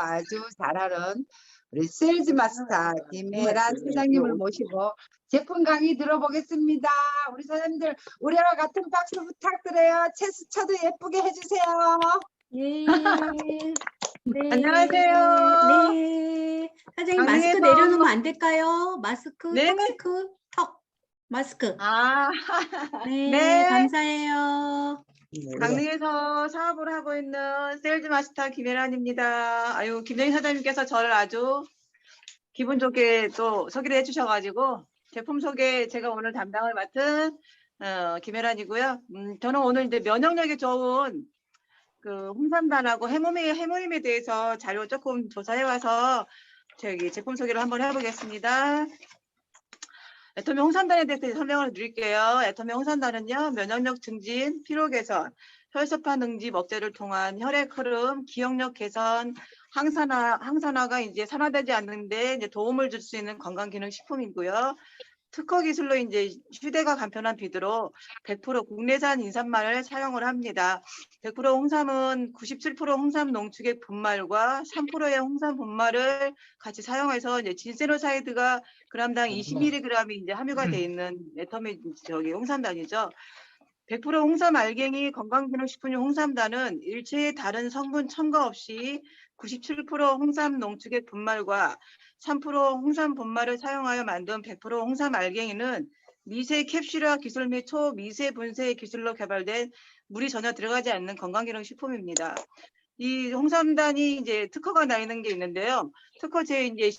아주 잘하는 우리 세일즈 마스터 김혜란 사장님을 모시고 제품 강의 들어보겠습니다. 우리 사장님들 우리와 같은 박수 부탁드려요. 체스쳐도 예쁘게 해주세요. 예. 네. 안녕하세요. 네. 사장님 강릉에서 마스크 내려놓으면 안 될까요? 마스크, 네네. 턱, 마스크. 아, 네, 네. 감사해요. 강릉에서 사업을 하고 있는 세일즈 마스터 김혜란입니다. 아유, 김정희 사장님께서 저를 아주 기분 좋게 또 소개를 해주셔가지고 제품 소개 제가 오늘 담당을 맡은 김혜란이고요. 저는 오늘 이제 면역력이 좋은 그 홍삼단하고 해모임에 대해서 자료 조금 조사해와서 저기 제품 소개를 한번 해보겠습니다. 애터미 홍삼단에 대해서 설명을 드릴게요. 애터미 홍삼단은요, 면역력 증진, 피로 개선, 혈소판 응집 억제를 통한 혈액 흐름, 기억력 개선, 항산화가 이제 산화되지 않는데 이제 도움을 줄 수 있는 건강기능식품이고요. 특허 기술로 이제 휴대가 간편한 비드로 100% 국내산 인삼만을 사용을 합니다. 100% 홍삼은 97% 홍삼 농축액 분말과 3%의 홍삼 분말을 같이 사용해서 이제 진세노사이드가 그람당 20mg이 이제 함유가 되어 있는 애터미 홍삼단이죠. 100% 홍삼 알갱이 건강기능식품용 홍삼단은 일체의 다른 성분 첨가 없이 97% 홍삼 농축액 분말과 3% 홍삼 분말을 사용하여 만든 100% 홍삼 알갱이는 미세 캡슐화 기술 및 초미세 분쇄 기술로 개발된 물이 전혀 들어가지 않는 건강기능식품입니다. 이 홍삼단이 이제 특허가 나 있는 게 있는데요. 특허 제 이제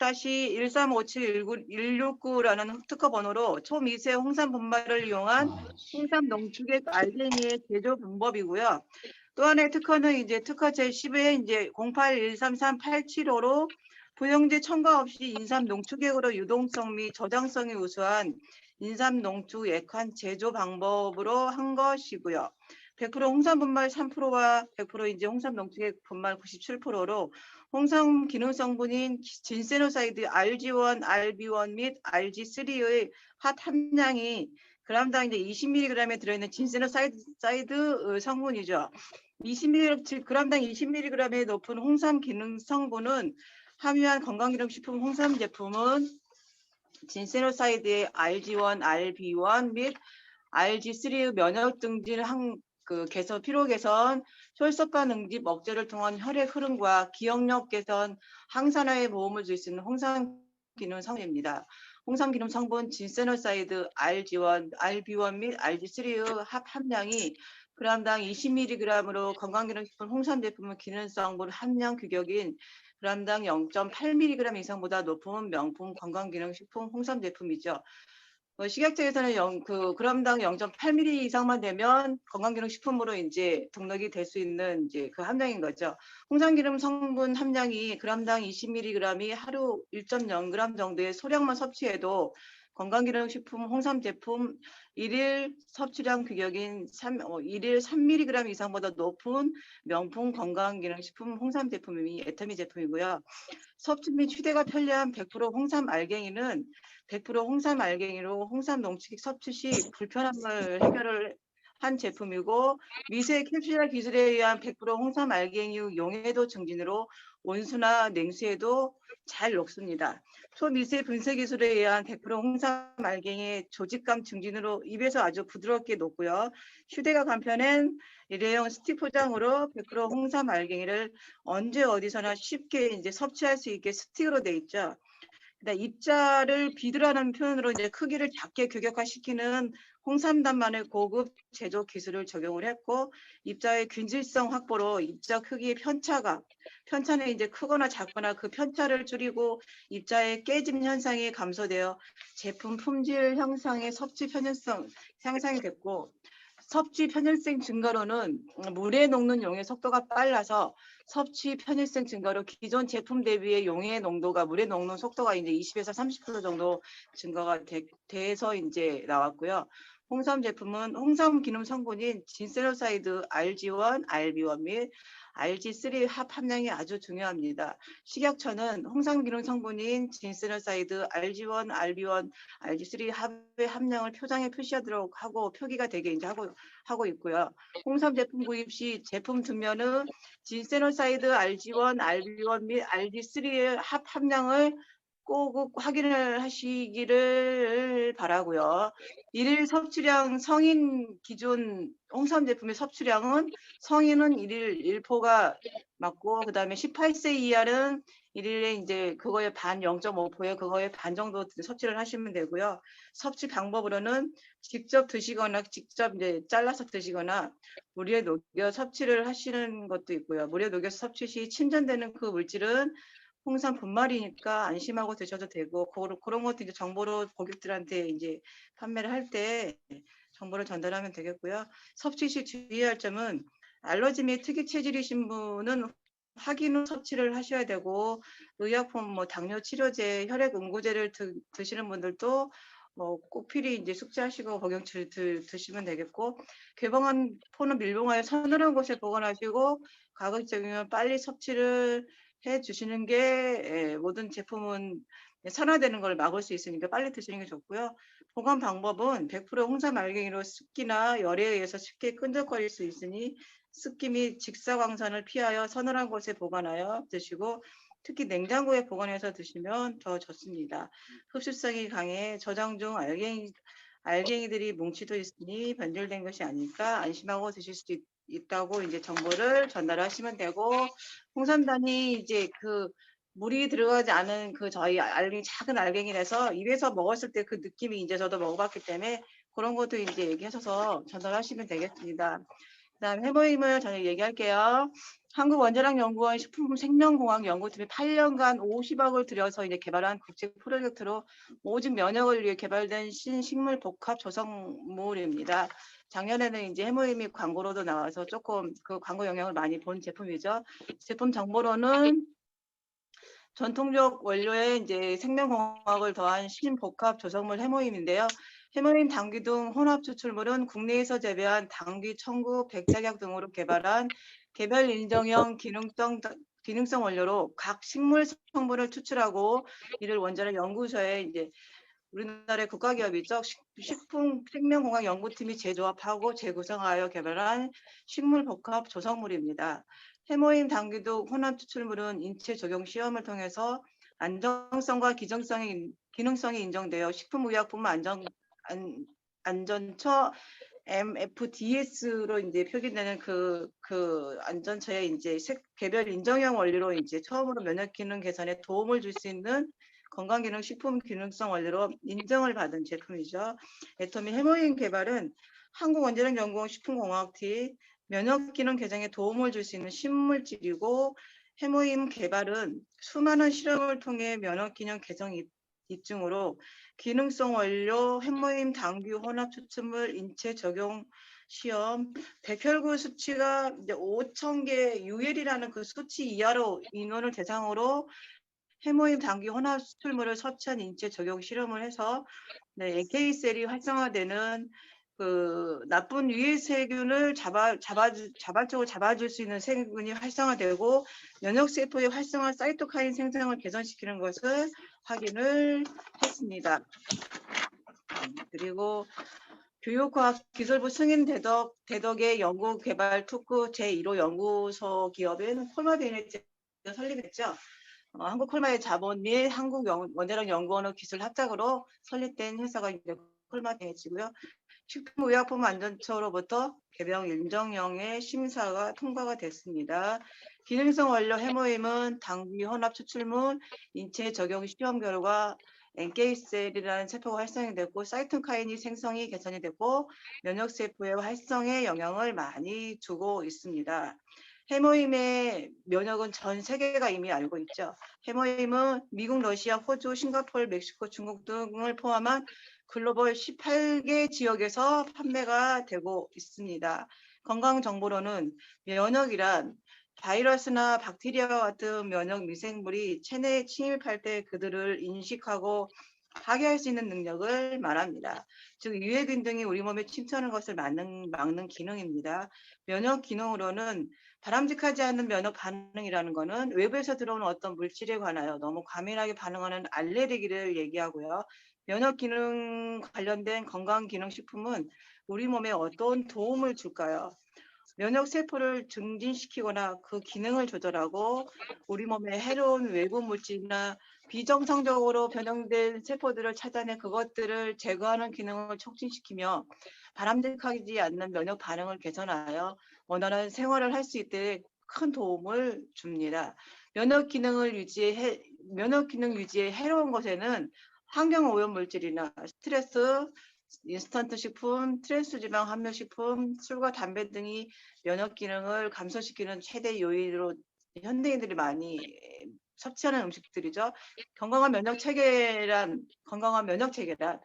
10-1357-169라는 특허 번호로 초미세 홍삼 분말을 이용한 홍삼 농축액 알갱이의 제조 방법이고요. 또 하나의 특허는 이제 특허 제 10회 이제 08133-875로 부영제 첨가 없이 인삼 농축액으로 유동성 및 저장성이 우수한 인삼 농축 액환 제조 방법으로 한 것이고요. 100% 홍삼 분말 3%와 100% 이제 홍삼 농축액 분말 97%로 홍삼 기능 성분인 진세노사이드 RG1, RB1 및 RG3의 핫 함량이 그람당 이제 20mg에 들어있는 진세노사이드 성분이죠. 20mg, 그람당 20mg의 높은 홍삼 기능 성분은 함유한 건강기능식품 홍삼 제품은 진세노사이드의 RG1, RB1 및 RG3의 면역 증진 개선, 피로 개선, 혈소판 응집 억제를 통한 혈액 흐름과 기억력 개선, 항산화에 도움을 줄 수 있는 홍삼 기능 성분입니다. 홍삼 기능 성분 진세노사이드 RG1, RB1 및 RG3의 합 함량이 그람당 20mg으로 건강기능식품 홍삼 제품의 기능성분 함량 규격인 그람당 0.8mg 이상보다 높은 명품 건강기능식품 홍삼 제품이죠. 식약처에서는 그람당 0.8mg 이상만 되면 건강기능식품으로 이제 등록이 될 수 있는 이제 그 함량인 거죠. 홍삼기름 성분 함량이 그람당 20mg이 하루 1.0g 정도의 소량만 섭취해도 건강기능식품 홍삼 제품 일일 섭취량 규격인 1일 3mg 이상보다 높은 명품 건강기능식품 홍삼 제품이 애터미 제품이고요. 섭취 및 휴대가 편리한 100% 홍삼 알갱이는 100% 홍삼 알갱이로 홍삼 농축액 섭취 시 불편함을 해결을 한 제품이고 미세 캡슐화 기술에 의한 100% 홍삼 알갱이 용해도 증진으로 온수나 냉수에도 잘 녹습니다. 초미세 분쇄 기술에 의한 100% 홍삼 알갱이의 조직감 증진으로 입에서 아주 부드럽게 녹고요. 휴대가 간편한 일회용 스틱 포장으로 100% 홍삼 알갱이를 언제 어디서나 쉽게 이제 섭취할 수 있게 스틱으로 돼 있죠. 입자를 비드라는 표현으로 이제 크기를 작게 규격화시키는 홍삼단만의 고급 제조 기술을 적용을 했고 입자의 균질성 확보로 입자 크기의 편차는 이제 크거나 작거나 그 편차를 줄이고 입자의 깨짐 현상이 감소되어 제품 품질 향상의 섭취 편의성 향상이 됐고 섭취 편의성 증가로는 물에 녹는 용의 속도가 빨라서 섭취 편의성 증가로 기존 제품 대비의 용의 농도가 물에 녹는 속도가 이제 20에서 30% 정도 증가가 돼서 이제 나왔고요. 홍삼 제품은 홍삼 기능 성분인 진세노사이드 RG1, RB1 및 RG3 합 함량이 아주 중요합니다. 식약처는 홍삼 기능 성분인 진세노사이드 RG1, RB1, RG3 합의 함량을 표장에 표시하도록 하고 표기가 되게 이제 하고 있고요. 홍삼 제품 구입 시 제품 뒷면은 진세노사이드 RG1, RB1 및 RG3의 합 함량을 꼭 확인을 하시기를 바라고요. 일일 섭취량 성인 기준 홍삼 제품의 섭취량은 성인은 일일 1포가 맞고 그다음에 18세 이하는 일일에 이제 그거의 반 0.5포에 그거의 반 정도 섭취를 하시면 되고요. 섭취 방법으로는 직접 드시거나 직접 이제 잘라서 드시거나 물에 녹여 섭취를 하시는 것도 있고요. 물에 녹여서 섭취 시 침전되는 그 물질은 홍삼 분말이니까 안심하고 드셔도 되고 그런 것도 이제 정보로 고객들한테 이제 판매를 할 때 정보를 전달하면 되겠고요. 섭취 시 주의할 점은 알러지 및 특이 체질이신 분은 확인 후 섭취를 하셔야 되고 의약품 뭐 당뇨 치료제, 혈액 응고제를 드시는 분들도 뭐 꼭 필히 이제 숙지하시고 복용치 드시면 되겠고 개봉한 포는 밀봉하여 서늘한 곳에 보관하시고 가급적이면 빨리 섭취를 해 주시는 게 모든 제품은 산화되는 걸 막을 수 있으니까 빨리 드시는 게 좋고요. 보관 방법은 100% 홍삼 알갱이로 습기나 열에 의해서 쉽게 끈적거릴 수 있으니 습기 및 직사광선을 피하여 서늘한 곳에 보관하여 드시고 특히 냉장고에 보관해서 드시면 더 좋습니다. 흡수성이 강해 저장 중 알갱이들이 뭉치도 있으니 변질된 것이 아닐까 안심하고 드실 수 있다고 이제 정보를 전달하시면 되고 홍삼단이 이제 그 물이 들어가지 않은 그 저희 작은 알갱이라서 입에서 먹었을 때 그 느낌이 이제 저도 먹어봤기 때문에 그런 것도 이제 얘기하셔서 전달하시면 되겠습니다. 그다음 해모임을 저는 얘기할게요. 한국원자력연구원 식품생명공학 연구팀이 8년간 50억을 들여서 이제 개발한 국제 프로젝트로 오직 면역을 위해 개발된 신식물 복합 조성물입니다. 작년에는 이제 해모임이 광고로도 나와서 조금 그 광고 영향을 많이 본 제품이죠. 제품 정보로는 전통적 원료에 이제 생명공학을 더한 신복합 조성물 해모임인데요. 해모임 당귀 등 혼합 추출물은 국내에서 재배한 당귀, 청구, 백작약 등으로 개발한 개별 인정형 기능성 원료로 각 식물 성분을 추출하고 이를 원자력 연구소에 이제 우리나라의 국가기업이죠. 식품생명공학연구팀이 재조합하고 재구성하여 개발한 식물복합 조성물입니다. 해모임 당귀도 혼합 추출물은 인체 적용 시험을 통해서 안정성과 기능성이 인정되어 식품의약품 안전처 MFDS로 이제 표기되는 그 안전처에 이제 개별 인정형 원료로 이제 처음으로 면역 기능 개선에 도움을 줄 수 있는 건강기능 식품 기능성 원료로 인정을 받은 제품이죠. 애터미 해모임 개발은 한국원자력연구원 식품공학팀 면역기능 개선에 도움을 줄 수 있는 신물질이고 해모임 개발은 수많은 실험을 통해 면역기능 개선 입증으로 기능성 원료 해모임 당귀 혼합 추출물 인체 적용 시험 백혈구 수치가 이제 5,000개 UL이라는 그 수치 이하로 인원을 대상으로 해모임 당귀 혼합 추출물을 섭취한 인체 적용 실험을 해서 NK셀이 활성화되는 그 나쁜 유해 세균을 자발적으로 잡아줄 수 있는 세균이 활성화되고 면역 세포의 활성화 사이토카인 생성을 개선시키는 것을 확인을 했습니다. 그리고 교육과학기술부 승인 대덕의 연구개발 특구 제1호 연구소 기업인 콜마베네츠가 설립했죠. 한국콜마의 자본 및 한국원자력연구원의 기술 합작으로 설립된 회사가 이제 콜마베네츠고요. 식품의약품안전처로부터 개병 인정령의 심사가 통과가 됐습니다. 기능성 원료 해모임은 당귀 혼합 추출물 인체 적용 시험 결과 NK셀이라는 세포가 활성이 됐고 사이토카인이 생성이 개선이 됐고 면역세포의 활성에 영향을 많이 주고 있습니다. 해모임의 면역은 전 세계가 이미 알고 있죠. 해모임은 미국, 러시아, 호주, 싱가포르, 멕시코, 중국 등을 포함한 글로벌 18개 지역에서 판매가 되고 있습니다. 건강정보로는 면역이란 바이러스나 박테리아와 같은 면역 미생물이 체내에 침입할 때 그들을 인식하고 파괴할 수 있는 능력을 말합니다. 즉 유해균 등이 우리 몸에 침투하는 것을 막는 기능입니다. 면역 기능으로는 바람직하지 않은 면역 반응이라는 것은 외부에서 들어오는 어떤 물질에 관하여 너무 과민하게 반응하는 알레르기를 얘기하고요. 면역 기능 관련된 건강기능식품은 우리 몸에 어떤 도움을 줄까요? 면역 세포를 증진시키거나 그 기능을 조절하고 우리 몸에 해로운 외부 물질이나 비정상적으로 변형된 세포들을 찾아내 그것들을 제거하는 기능을 촉진시키며 바람직하지 않는 면역 반응을 개선하여 원활한 생활을 할 수 있도록 큰 도움을 줍니다. 면역 기능 유지에 해로운 것에는 환경 오염 물질이나 스트레스, 인스턴트 식품, 트랜스지방 함유 식품, 술과 담배 등이 면역 기능을 감소시키는 최대 요인으로 현대인들이 많이 섭취하는 음식들이죠. 건강한 면역 체계란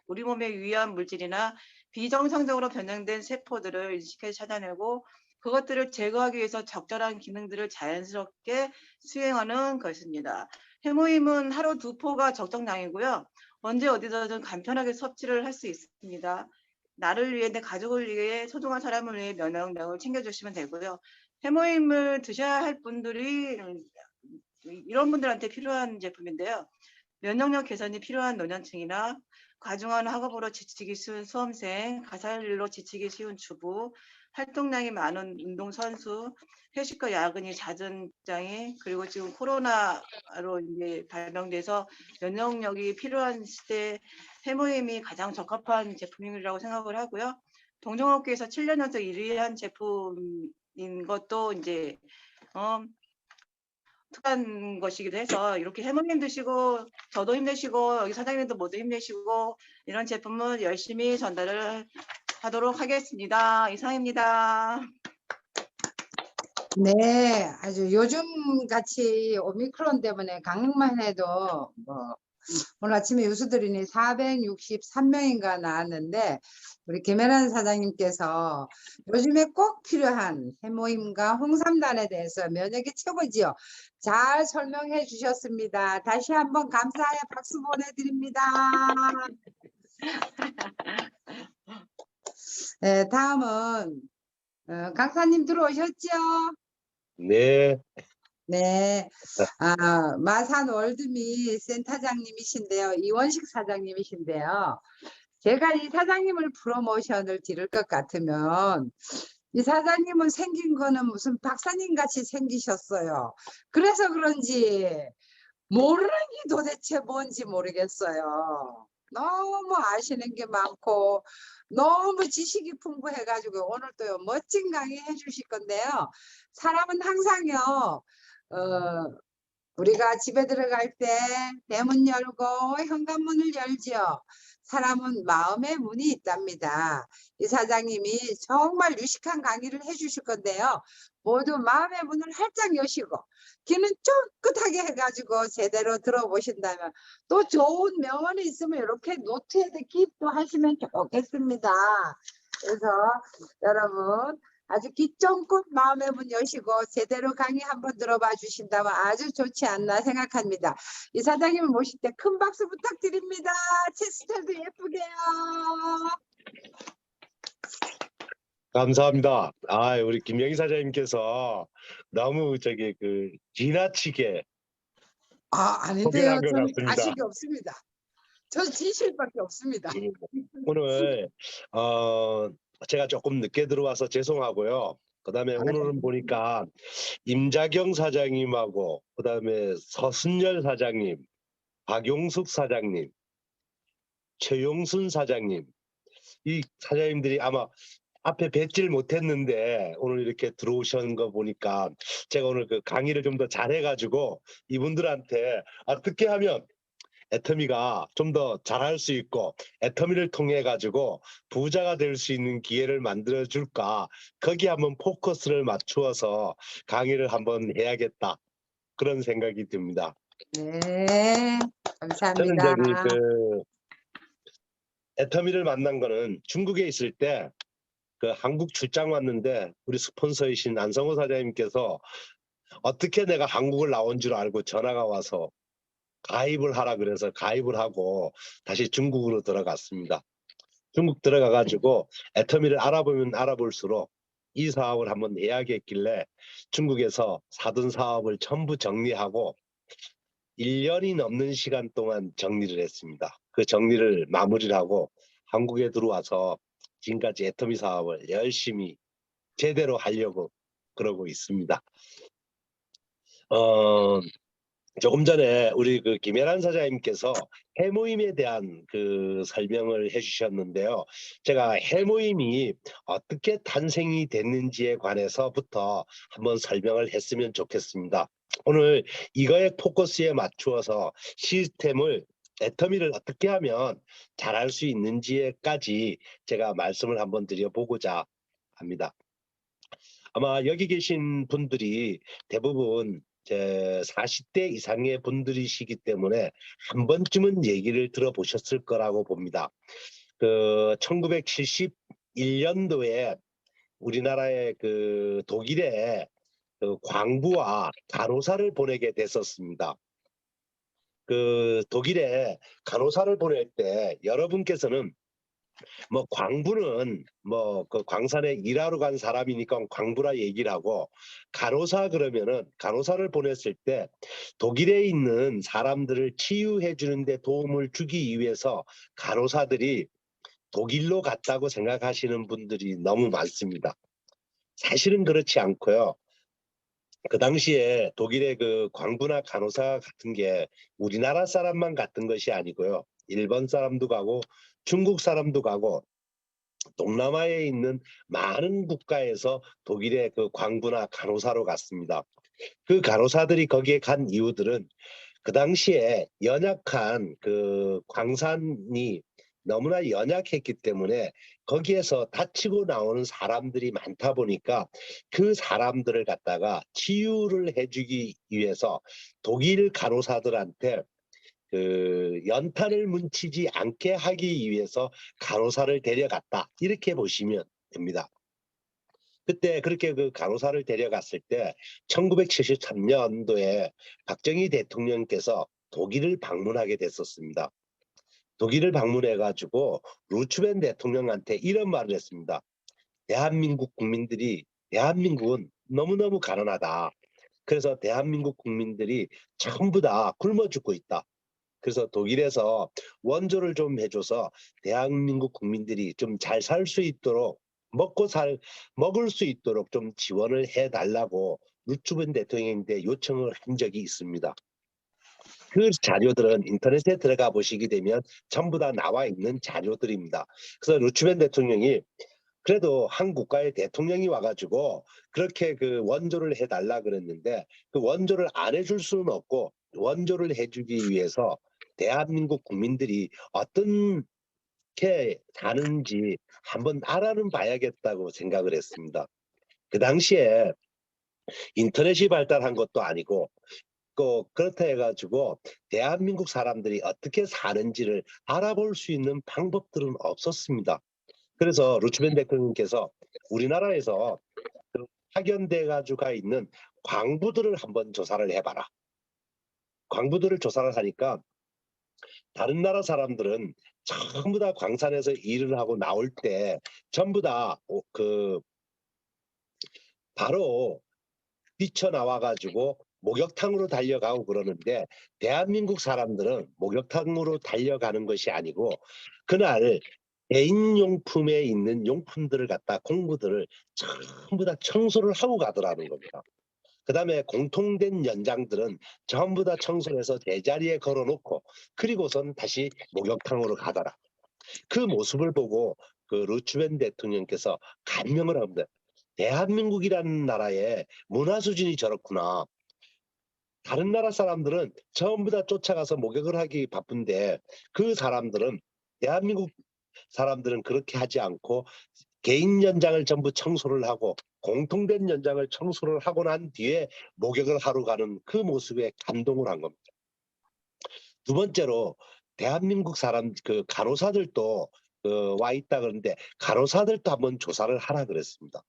우리 몸에 유해한 물질이나 비정상적으로 변형된 세포들을 인식해 찾아내고 그것들을 제거하기 위해서 적절한 기능들을 자연스럽게 수행하는 것입니다. 해모임은 하루 2포가 적정량이고요. 언제 어디서든 간편하게 섭취를 할 수 있습니다. 나를 위해 내 가족을 위해 소중한 사람을 위해 면역력을 챙겨주시면 되고요. 해모임을 드셔야 할 분들이 이런 분들한테 필요한 제품인데요. 면역력 개선이 필요한 노년층이나 과중한 학업으로 지치기 쉬운 수험생, 가사일로 지치기 쉬운 주부, 활동량이 많은 운동선수, 회식과 야근이 잦은 직장인, 그리고 지금 코로나로 이제 발병돼서 면역력이 필요한 시대에 해모임이 가장 적합한 제품이라고 생각을 하고요. 동종업계에서 7년 연속 1위한 제품인 것도 이제 특한 것이기도 해서 이렇게 해모님 드시고 저도 힘내시고 여기 사장님도 모두 힘내시고 이런 제품은 열심히 전달을 하도록 하겠습니다. 이상입니다. 네, 아주 요즘 같이 오미크론 때문에 강릉만 해도 뭐 오늘 아침에 뉴스 들으니 463명인가 나왔는데 우리 김혜란 사장님께서 요즘에 꼭 필요한 해모임과 홍삼단에 대해서 면역이 최고지요. 잘 설명해 주셨습니다. 다시 한번 감사의 박수 보내드립니다. 네, 다음은 강사님 들어오셨죠? 네, 네, 마산 월드미 센터장님이신데요. 이원식 사장님이신데요. 제가 이 사장님을 프로모션을 드릴 것 같으면 이 사장님은 생긴 거는 무슨 박사님 같이 생기셨어요. 그래서 그런지 모르는 게 도대체 뭔지 모르겠어요. 너무 아시는 게 많고 너무 지식이 풍부해가지고 오늘 또 멋진 강의 해주실 건데요. 사람은 항상요. 우리가 집에 들어갈 때 대문 열고 현관문을 열지요. 사람은 마음의 문이 있답니다. 이 사장님이 정말 유식한 강의를 해주실 건데요. 모두 마음의 문을 활짝 여시고 귀는 쫑긋하게 해가지고 제대로 들어보신다면 또 좋은 명언이 있으면 이렇게 노트에다 기입도 하시면 좋겠습니다. 그래서 여러분 아주 귀 쫑긋 마음의 문 여시고 제대로 강의 한번 들어봐 주신다면 아주 좋지 않나 생각합니다. 이 사장님을 모실 때 큰 박수 부탁드립니다. 체스텔도 예쁘게요. 감사합니다. 우리 김영희 사장님께서 너무 지나치게 아닌데요. 소개한 것 저는 같습니다. 가식이 없습니다. 저 진실밖에 없습니다. 오늘 제가 조금 늦게 들어와서 죄송하고요. 그다음에 오늘은 보니까 임자경 사장님하고 그다음에 서순열 사장님, 박용숙 사장님, 최용순 사장님 이 사장님들이 아마 앞에 뵙질 못했는데 오늘 이렇게 들어오신 거 보니까 제가 오늘 그 강의를 좀 더 잘해가지고 이분들한테 어떻게 하면 애터미가 좀 더 잘할 수 있고 애터미를 통해 가지고 부자가 될 수 있는 기회를 만들어 줄까 거기 한번 포커스를 맞추어서 강의를 한번 해야겠다 그런 생각이 듭니다. 네, 저는 감사합니다. 애터미를 만난 거는 중국에 있을 때 그 한국 출장 왔는데 우리 스폰서이신 안성호 사장님께서 어떻게 내가 한국을 나온 줄 알고 전화가 와서 가입을 하라 그래서 가입을 하고 다시 중국으로 들어갔습니다. 중국 들어가 가지고 애터미를 알아보면 알아볼수록 이 사업을 한번 해야겠길래 중국에서 사둔 사업을 전부 정리하고 1년이 넘는 시간 동안 정리를 했습니다. 그 정리를 마무리를 하고 한국에 들어와서 지금까지 애터미 사업을 열심히 제대로 하려고 그러고 있습니다. 조금 전에 우리 그 김혜란 사장님께서 해모임에 대한 그 설명을 해주셨는데요. 제가 해모임이 어떻게 탄생이 됐는지에 관해서부터 한번 설명을 했으면 좋겠습니다. 오늘 이거의 포커스에 맞추어서 시스템을 애터미를 어떻게 하면 잘할 수 있는지까지 제가 말씀을 한번 드려보고자 합니다. 아마 여기 계신 분들이 대부분 제 40대 이상의 분들이시기 때문에 한 번쯤은 얘기를 들어보셨을 거라고 봅니다. 그 1971년도에 우리나라의 그 독일에 그 광부와 간호사를 보내게 됐었습니다. 그 독일에 간호사를 보낼 때 여러분께서는 뭐 광부는 뭐 그 광산에 일하러 간 사람이니까 광부라 얘기를 하고, 간호사 그러면은 간호사를 보냈을 때 독일에 있는 사람들을 치유해 주는데 도움을 주기 위해서 간호사들이 독일로 갔다고 생각하시는 분들이 너무 많습니다. 사실은 그렇지 않고요. 그 당시에 독일의 그 광부나 간호사 같은 게 우리나라 사람만 갔던 것이 아니고요. 일본 사람도 가고 중국 사람도 가고 동남아에 있는 많은 국가에서 독일의 그 광부나 간호사로 갔습니다. 그 간호사들이 거기에 간 이유들은 그 당시에 연약한 그 광산이 너무나 연약했기 때문에 거기에서 다치고 나오는 사람들이 많다 보니까 그 사람들을 갖다가 치유를 해주기 위해서 독일 간호사들한테 그 연탄을 뭉치지 않게 하기 위해서 간호사를 데려갔다, 이렇게 보시면 됩니다. 그때 그렇게 그 간호사를 데려갔을 때 1973년도에 박정희 대통령께서 독일을 방문하게 됐었습니다. 독일을 방문해 가지고 루츠벤 대통령한테 이런 말을 했습니다. 대한민국 국민들이, 대한민국은 너무너무 가난하다. 그래서 대한민국 국민들이 전부 다 굶어 죽고 있다. 그래서 독일에서 원조를 좀 해줘서 대한민국 국민들이 좀 잘 살 수 있도록 먹을 수 있도록 좀 지원을 해달라고 루츠벤 대통령한테 요청을 한 적이 있습니다. 그 자료들은 인터넷에 들어가 보시게 되면 전부 다 나와 있는 자료들입니다. 그래서 루츠벤 대통령이 그래도 한 국가의 대통령이 와가지고 그렇게 그 원조를 해달라 그랬는데 그 원조를 안 해줄 수는 없고, 원조를 해주기 위해서 대한민국 국민들이 어떻게 사는지 한번 알아는 봐야겠다고 생각을 했습니다. 그 당시에 인터넷이 발달한 것도 아니고 그렇다 해가지고 대한민국 사람들이 어떻게 사는지를 알아볼 수 있는 방법들은 없었습니다. 그래서 루츠벤 대통령께서 우리나라에서 그 파견돼 가지고 있는 광부들을 한번 조사를 해봐라. 광부들을 조사를 하니까 다른 나라 사람들은 전부 다 광산에서 일을 하고 나올 때 전부 다 그 바로 뛰쳐나와 가지고 목욕탕으로 달려가고 그러는데, 대한민국 사람들은 목욕탕으로 달려가는 것이 아니고 그날 개인용품에 있는 용품들을 갖다 공부들을 전부 다 청소를 하고 가더라는 겁니다. 그 다음에 공통된 연장들은 전부 다 청소를 해서 제자리에 걸어놓고 그리고선 다시 목욕탕으로 가더라. 그 모습을 보고 그 루츠벤 대통령께서 감명을 합니다. 대한민국이라는 나라의 문화 수준이 저렇구나. 다른 나라 사람들은 전부 다 쫓아가서 목욕을 하기 바쁜데 그 사람들은, 대한민국 사람들은 그렇게 하지 않고 개인 연장을 전부 청소를 하고 공통된 연장을 청소를 하고 난 뒤에 목욕을 하러 가는 그 모습에 감동을 한 겁니다. 두 번째로 대한민국 사람 그 간호사들도 와 있다 그러는데 간호사들도 한번 조사를 하라 그랬습니다.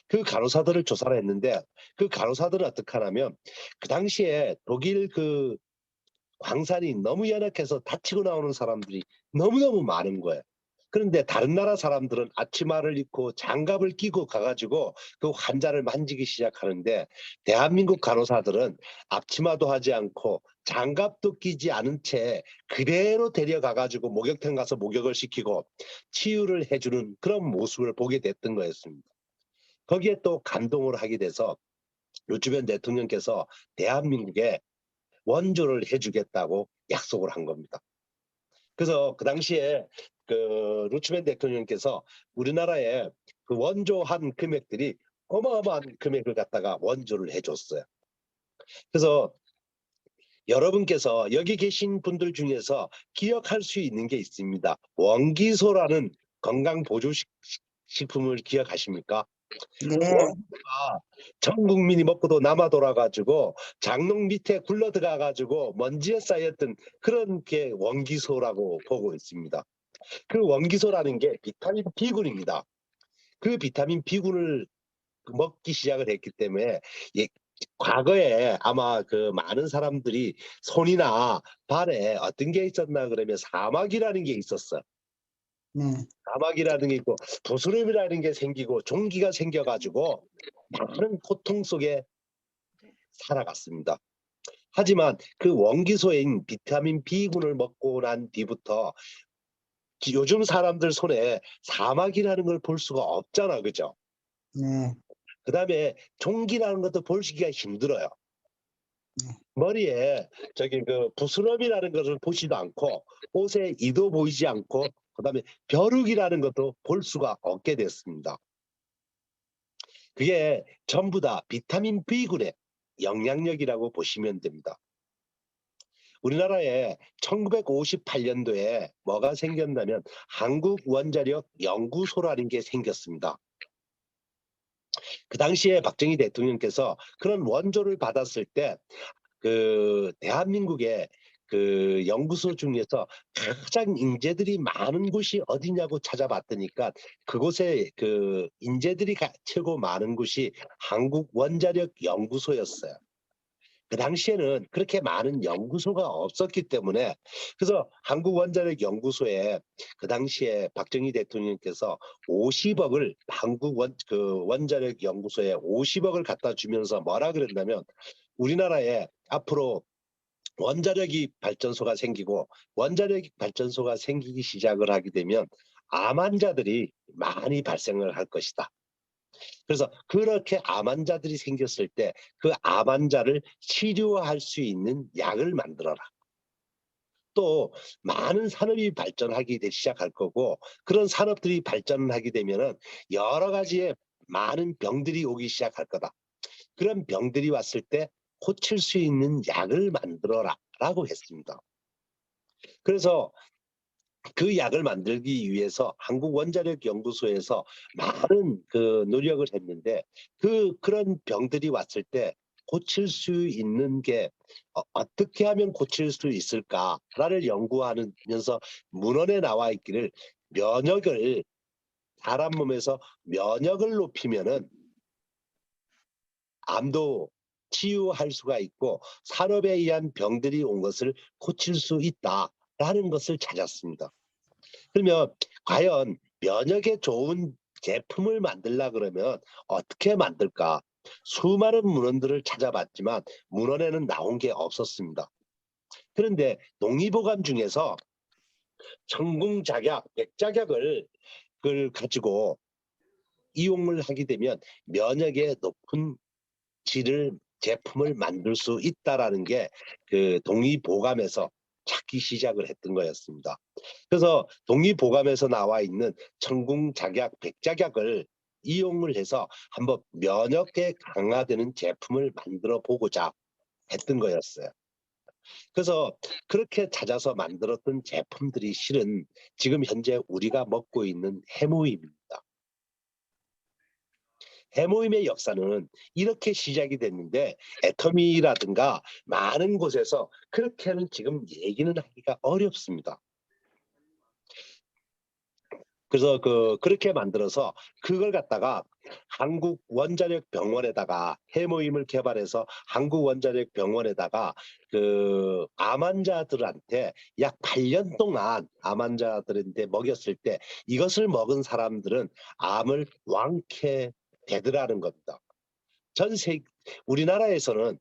그 간호사들을 조사를 했는데 그 간호사들은 어떻게 하냐면 그 당시에 독일 그 광산이 너무 연약해서 다치고 나오는 사람들이 너무너무 많은 거예요. 그런데 다른 나라 사람들은 앞치마를 입고 장갑을 끼고 가가지고 그 환자를 만지기 시작하는데 대한민국 간호사들은 앞치마도 하지 않고 장갑도 끼지 않은 채 그대로 데려가가지고 목욕탕 가서 목욕을 시키고 치유를 해주는 그런 모습을 보게 됐던 거였습니다. 거기에 또 감동을 하게 돼서 루즈벨트 대통령께서 대한민국에 원조를 해주겠다고 약속을 한 겁니다. 그래서 그 당시에 그 루즈벨트 대통령께서 우리나라에 그 원조한 금액들이 어마어마한 금액을 갖다가 원조를 해줬어요. 그래서 여러분께서 여기 계신 분들 중에서 기억할 수 있는 게 있습니다. 원기소라는 건강보조식품을 기억하십니까? 네. 원기가 전 국민이 먹고도 남아 돌아가지고 장롱 밑에 굴러 들어가가지고 먼지에 쌓였던 그런 게 원기소라고 보고 있습니다. 그 원기소라는 게 비타민 B군입니다. 그 비타민 B군을 먹기 시작을 했기 때문에 과거에 아마 그 많은 사람들이 손이나 발에 어떤 게 있었나 그러면 사막이라는 게 있었어. 네. 사막이라는 게 있고 부스럼이라는 게 생기고 종기가 생겨가지고 많은 고통 속에 살아갔습니다. 하지만 그 원기소인 비타민 B군을 먹고 난 뒤부터 요즘 사람들 손에 사막이라는 걸 볼 수가 없잖아, 그죠? 네. 그 다음에 종기라는 것도 보시기가 힘들어요. 머리에 저기 그 부스럼이라는 것을 보지도 않고 옷에 이도 보이지 않고 그다음에 벼룩이라는 것도 볼 수가 없게 됐습니다. 그게 전부 다 비타민 B군의 영향력이라고 보시면 됩니다. 우리나라에 1958년도에 뭐가 생겼냐면 한국원자력 연구소라는 게 생겼습니다. 그 당시에 박정희 대통령께서 그런 원조를 받았을 때 그 대한민국의 그 연구소 중에서 가장 인재들이 많은 곳이 어디냐고 찾아봤더니까 그곳에 그 인재들이 최고 많은 곳이 한국원자력 연구소였어요. 그 당시에는 그렇게 많은 연구소가 없었기 때문에 그래서 한국원자력 연구소에 그 당시에 박정희 대통령께서 50억을 원자력 연구소에 50억을 갖다 주면서 뭐라 그랬냐면 우리나라에 앞으로 원자력이 발전소가 생기고 원자력 발전소가 생기기 시작을 하게 되면 암 환자들이 많이 발생을 할 것이다. 그래서 그렇게 암 환자들이 생겼을 때 그 암 환자를 치료할 수 있는 약을 만들어라. 또 많은 산업이 발전하기 시작할 거고 그런 산업들이 발전하게 되면은 여러 가지의 많은 병들이 오기 시작할 거다. 그런 병들이 왔을 때 고칠 수 있는 약을 만들어라 라고 했습니다. 그래서 그 약을 만들기 위해서 한국원자력연구소에서 많은 그 노력을 했는데 그런 병들이 왔을 때 고칠 수 있는 게 어떻게 하면 고칠 수 있을까를 연구하면서 문헌에 나와 있기를 면역을 사람 몸에서 면역을 높이면은 암도 치유할 수가 있고 산업에 의한 병들이 온 것을 고칠 수 있다라는 것을 찾았습니다. 그러면 과연 면역에 좋은 제품을 만들려 그러면 어떻게 만들까? 수많은 문헌들을 찾아봤지만 문헌에는 나온 게 없었습니다. 그런데 동의보감 중에서 천궁작약, 백작약을 가지고 이용을 하게 되면 면역에 높은 제품을 만들 수 있다라는 게 그 동의보감에서 찾기 시작을 했던 거였습니다. 그래서 동의보감에서 나와 있는 천궁작약, 백작약을 이용을 해서 한번 면역에 강화되는 제품을 만들어 보고자 했던 거였어요. 그래서 그렇게 찾아서 만들었던 제품들이 실은 지금 현재 우리가 먹고 있는 해모임입니다. 해모임의 역사는 이렇게 시작이 됐는데 애터미라든가 많은 곳에서 그렇게는 지금 얘기는 하기가 어렵습니다. 그래서 그렇게 만들어서 그걸 갖다가 한국 원자력 병원에다가 해모임을 개발해서 한국 원자력 병원에다가 그 암 환자들한테 약 8년 동안 암 환자들한테 먹였을 때 이것을 먹은 사람들은 암을 완쾌되더라는 겁니다. 우리나라에서는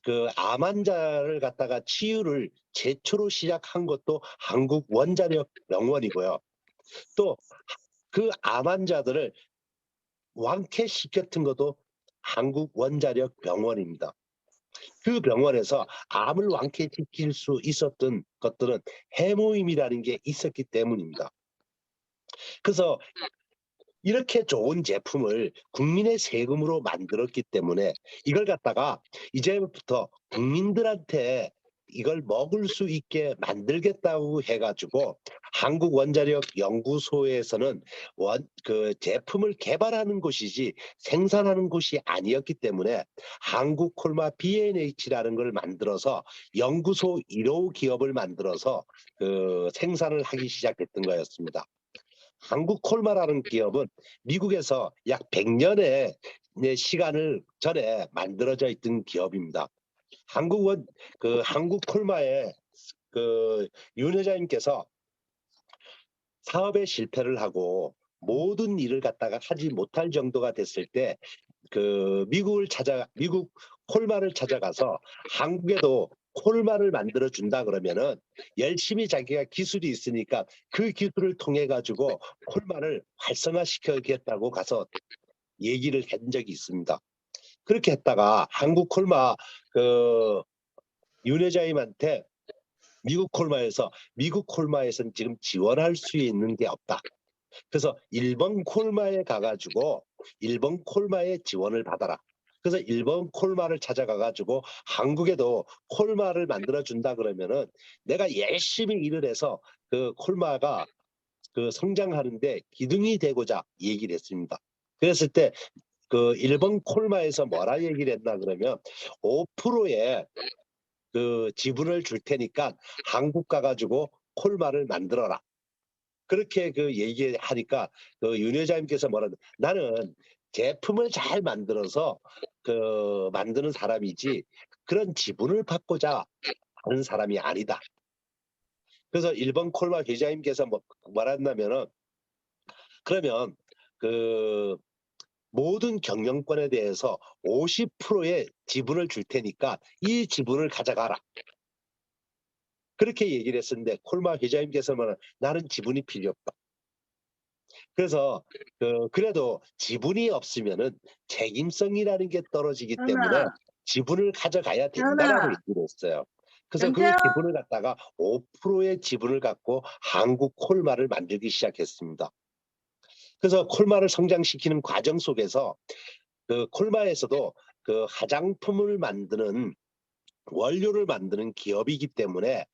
그 암 환자를 갖다가 치유를 최초로 시작한 것도 한국 원자력 병원이고요. 또 그 암 환자들을 완쾌시켰던 것도 한국 원자력 병원입니다. 그 병원에서 암을 완쾌시킬 수 있었던 것들은 해모임이라는 게 있었기 때문입니다. 그래서 이렇게 좋은 제품을 국민의 세금으로 만들었기 때문에 이걸 갖다가 이제부터 국민들한테 이걸 먹을 수 있게 만들겠다고 해가지고 한국원자력연구소에서는 그 제품을 개발하는 곳이지 생산하는 곳이 아니었기 때문에 한국콜마 B&H라는 걸 만들어서 연구소 1호 기업을 만들어서 그 생산을 하기 시작했던 거였습니다. 한국콜마라는 기업은 미국에서 약 100년의 시간을 전에 만들어져 있던 기업입니다. 한국콜마의 그 윤 회장님께서 사업에 실패를 하고 모든 일을 갖다가 하지 못할 정도가 됐을 때 미국 콜마를 찾아가서 한국에도 콜마를 만들어 준다 그러면은 열심히 자기가 기술이 있으니까 그 기술을 통해 가지고 콜마를 활성화시켜야겠다고 가서 얘기를 한 적이 있습니다. 그렇게 했다가 한국 콜마 윤 회장님한테 미국 콜마에서는 지금 지원할 수 있는 게 없다. 그래서 일본 콜마에 가가지고 일본 콜마의 지원을 받아라. 그래서 일본 콜마를 찾아가가지고 한국에도 콜마를 만들어준다 그러면은 내가 열심히 일을 해서 그 콜마가 성장하는데 기둥이 되고자 얘기를 했습니다. 그랬을 때 일본 콜마에서 뭐라 얘기를 했나 그러면 5%의 지분을 줄 테니까 한국 가가지고 콜마를 만들어라. 그렇게 얘기하니까 윤 회장님께서 뭐라는 나는 제품을 잘 만들어서 만드는 사람이지 그런 지분을 받고자 하는 사람이 아니다. 그래서 일본 콜마 회장님께서 뭐랬냐면은 그러면 모든 경영권에 대해서 50%의 지분을 줄 테니까 이 지분을 가져가라. 그렇게 얘기를 했었는데 콜마 회장님께서는 나는 지분이 필요 없다. 그래서 그래도 지분이 없으면은 책임성이라는 게 떨어지기 때문에 지분을 가져가야 된다라고 얘기를 했어요. 그래서 그 지분을 갖다가 5%의 지분을 갖고 한국 콜마를 만들기 시작했습니다. 그래서 콜마를 성장시키는 과정 속에서 콜마에서도 화장품을 만드는 원료를 만드는 기업이기 때문에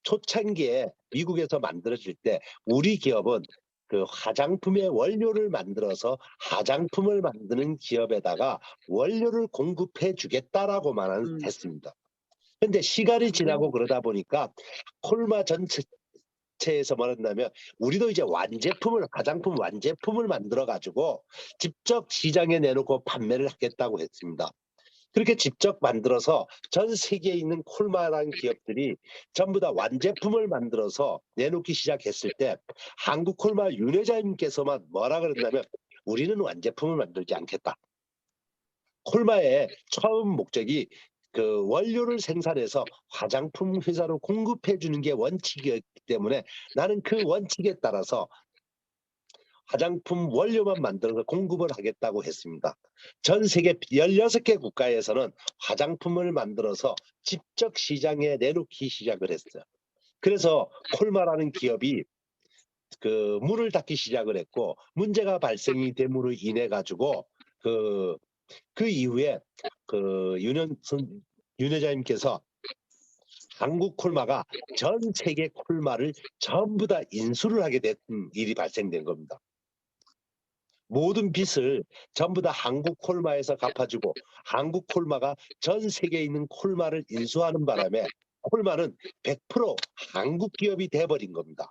초창기에 미국에서 만들어질 때 우리 기업은 화장품의 원료를 만들어서 화장품을 만드는 기업에다가 원료를 공급해 주겠다라고만 했습니다. 그런데 시간이 지나고 그러다 보니까 콜마 전체에서 말한다면 우리도 이제 화장품 완제품을 만들어 가지고 직접 시장에 내놓고 판매를 하겠다고 했습니다. 그렇게 직접 만들어서 전 세계에 있는 콜마라는 기업들이 전부 다 완제품을 만들어서 내놓기 시작했을 때 한국 콜마 윤 회장님께서만 뭐라 그랬냐면 우리는 완제품을 만들지 않겠다. 콜마의 처음 목적이 원료를 생산해서 화장품 회사로 공급해 주는 게 원칙이었기 때문에 나는 그 원칙에 따라서 화장품 원료만 만들어서 공급을 하겠다고 했습니다. 전 세계 16개 국가에서는 화장품을 만들어서 직접 시장에 내놓기 시작을 했어요. 그래서 콜마라는 기업이 문을 닫기 시작을 했고 문제가 발생이 됨으로 인해 가지고 그 이후에 윤 회장님께서 한국 콜마가 전 세계 콜마를 전부 다 인수를 하게 된 일이 발생된 겁니다. 모든 빚을 전부 다 한국 콜마에서 갚아주고 한국 콜마가 전 세계에 있는 콜마를 인수하는 바람에 콜마는 100% 한국 기업이 돼버린 겁니다.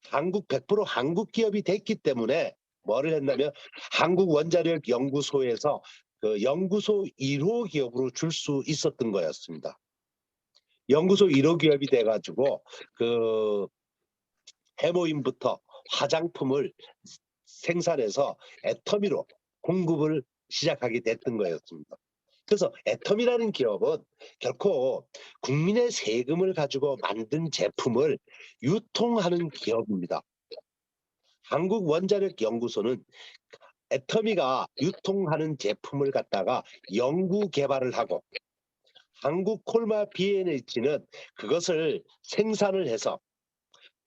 100% 한국 기업이 됐기 때문에 뭐를 했냐면 한국 원자력 연구소에서 그 연구소 1호 기업으로 줄 수 있었던 거였습니다. 연구소 1호 기업이 돼가지고 그 해모임부터 화장품을 생산해서 애터미로 공급을 시작하게 됐던 거였습니다. 그래서 애터미라는 기업은 결코 국민의 세금을 가지고 만든 제품을 유통하는 기업입니다. 한국원자력연구소는 애터미가 유통하는 제품을 갖다가 연구 개발을 하고 한국콜마 B&H는 그것을 생산을 해서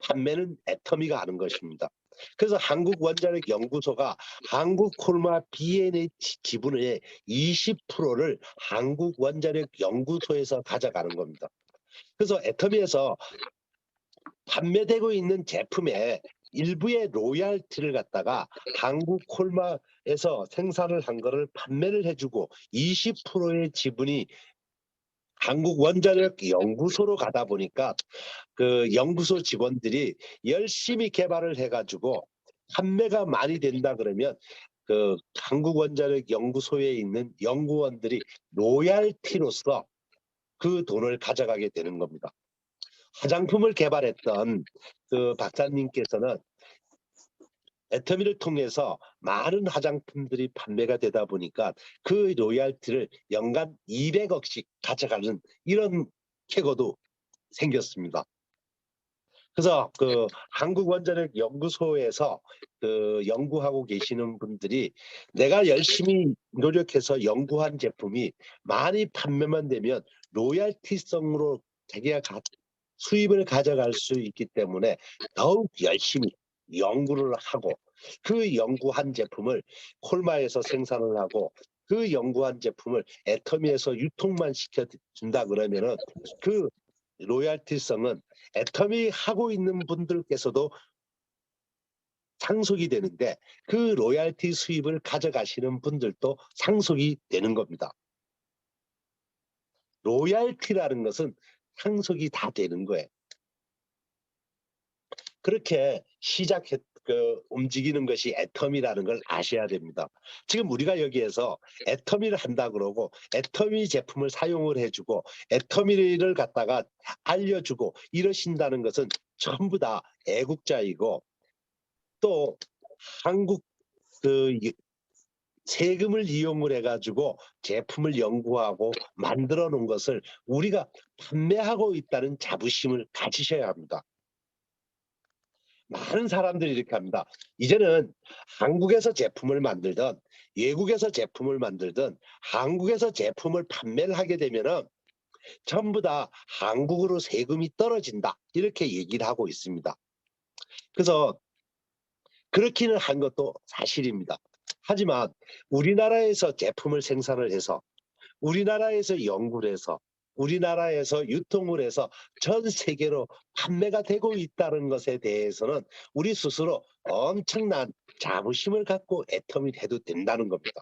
판매는 애터미가 하는 것입니다. 그래서 한국원자력연구소가 한국콜마 B&H 지분의 20%를 한국원자력연구소에서 가져가는 겁니다. 그래서 애터미에서 판매되고 있는 제품의 일부의 로얄티를 갖다가 한국콜마에서 생산을 한 거를 판매를 해주고 20%의 지분이 한국원자력연구소로 가다 보니까 그 연구소 직원들이 열심히 개발을 해가지고 판매가 많이 된다 그러면 그 한국원자력연구소에 있는 연구원들이 로얄티로서 그 돈을 가져가게 되는 겁니다. 화장품을 개발했던 그 박사님께서는 애터미를 통해서 많은 화장품들이 판매가 되다 보니까 그 로얄티를 연간 200억씩 가져가는 이런 쾌거도 생겼습니다. 그래서 그 한국원자력연구소에서 그 연구하고 계시는 분들이 내가 열심히 노력해서 연구한 제품이 많이 판매만 되면 로얄티성으로 자기가 수입을 가져갈 수 있기 때문에 더욱 열심히 연구를 하고 그 연구한 제품을 콜마에서 생산을 하고 그 연구한 제품을 애터미에서 유통만 시켜준다 그러면은 그 로얄티성은 애터미 하고 있는 분들께서도 상속이 되는데 그 로얄티 수입을 가져가시는 분들도 상속이 되는 겁니다. 로얄티라는 것은 상속이 다 되는 거예요. 그렇게 움직이는 것이 애터미라는 걸 아셔야 됩니다. 지금 우리가 여기에서 애터미를 한다 그러고 애터미 제품을 사용을 해주고 애터미를 갖다가 알려주고 이러신다는 것은 전부 다 애국자이고 또 한국 그 세금을 이용을 해가지고 제품을 연구하고 만들어 놓은 것을 우리가 판매하고 있다는 자부심을 가지셔야 합니다. 많은 사람들이 이렇게 합니다. 이제는 한국에서 제품을 만들든 외국에서 제품을 만들든 한국에서 제품을 판매를 하게 되면은 전부 다 한국으로 세금이 떨어진다. 이렇게 얘기를 하고 있습니다. 그래서 그렇기는 한 것도 사실입니다. 하지만 우리나라에서 제품을 생산을 해서 우리나라에서 연구를 해서 우리나라에서 유통을 해서 전 세계로 판매가 되고 있다는 것에 대해서는 우리 스스로 엄청난 자부심을 갖고 애터미를 해도 된다는 겁니다.